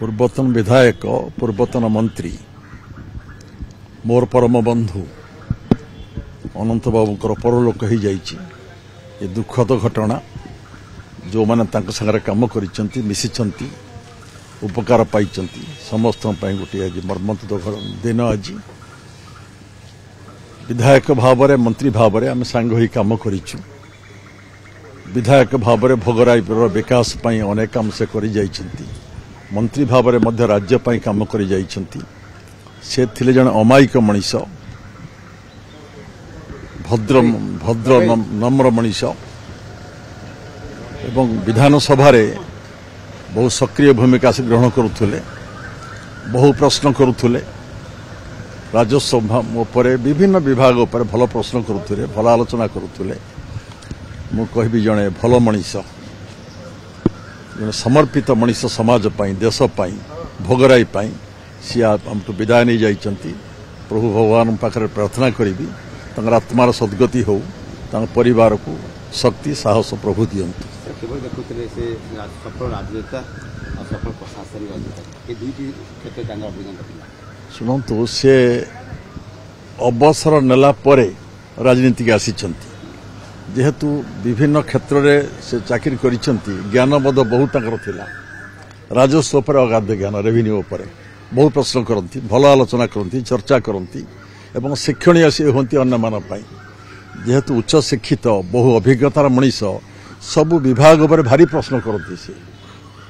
पूर्वतन विधायक पूर्वतन मंत्री मोर परम बंधु अनंत बाबूर परलोक हो जाइए। ये दुखद घटना जो मैंने सागर कम कर मिशिंट उपकार पाई समस्त गोटे आज मर्मंतुद दिन। आज विधायक भाव में मंत्री भाव में आम सांग हो कम करूँ। विधायक भाव में भोगराईपुर विकास अनेक काम से कर मंत्री भाव में मध्य राज्य काम कर से थिले जन अमायिक मनीष भद्र भद्र नम्र मनीष एवं विधानसभा बहुत सक्रिय भूमिका से ग्रहण करुले, बहु प्रश्न करुले, राजस्व उपर विभिन्न विभाग उपर भल प्रश्न करुले, भल आलोचना करुले। मु कहबी जड़े भल मनीष जड़े समर्पित मनीष समाज पाई देश पाई भोगराई पाई सी आमठू विदाय नहीं जाइछंती। प्रभु भगवान पाखरे प्रार्थना करी आत्मार सद्गति हो परिवार को शक्ति साहस प्रभु दियंतु। शुणु से अवसर नेला परे राजनीति के आसी जेहेतु विभिन्न क्षेत्र में से चाकरी करिसेंती ज्ञानबोध बहुत थिला। राजस्व पर अगाध ज्ञान रेवेन्यू उपर बहुत प्रश्न करती, भल आलोचना करती, चर्चा करती एवं शिक्षणीय से होती अन्य मान जेहेतु उच्च शिक्षित बहु अभिज्ञतार मनीष सबु विभाग पर भारी प्रश्न करती से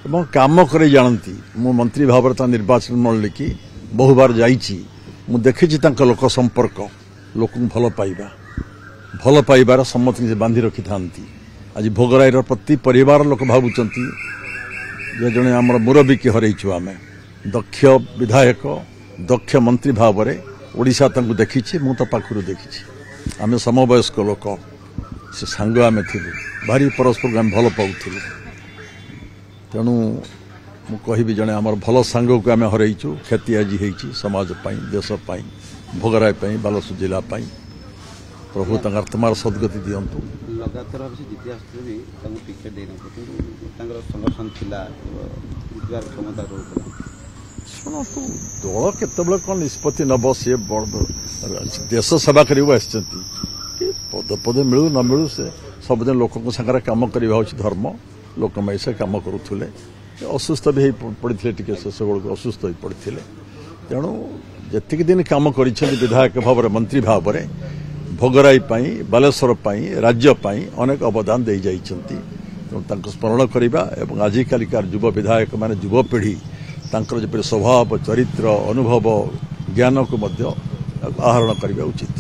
एवं काम कर जानती। मु मंत्री भाव में निर्वाचन मंडली की बहु बार जाइछि, मु देखी लोक संपर्क लोक भल पाइबार सम्मति से बांधि रखि थांती। आज भोगराईर प्रति परिवार लोक भावुचंती जे जने हमर मुरबी की हरैछु आमे दक्ष विधायक दक्ष मंत्री भाव में ओडिशा तांकु देखिछि, मु तो पाखुरु देखिछि। आमे समवयस्क लोक से सांग आमे थिलु, भारी परस्पर आम भल पाउथिलु। तेणु मु कहबी जने हमर भल सांग को आमे हरैछु। क्षति आज होइछि समाज पाई देश पाई भोगराई पाई बालेश्वर जिला पाई। प्रभु आत्मार सद्गति दियंतु। लगातार जीति आसुबी टिकेट संगठन थिला क्षमता शुणु दल केतबले कौन निष्पत्ति नब सी देश सेवा कर पद पद मिलू न मिलू से सबुदिन लोक सागर कम करवा धर्म। लोक से कम करुले असुस्थ भी पड़ते टे शेष बेलू असुस्थ हो पड़ते। तेणु जी दिन कम कर विधायक भाव मंत्री भाव में भोगराई बालेश्वर राज्य अनेक अवदान दे जाइछंती। स्मरण करवा एवं आजिकालिकार युव विधायक माने युवपीढ़ी जो स्वभाव चरित्र अनुभव ज्ञान को आहरण करने उचित।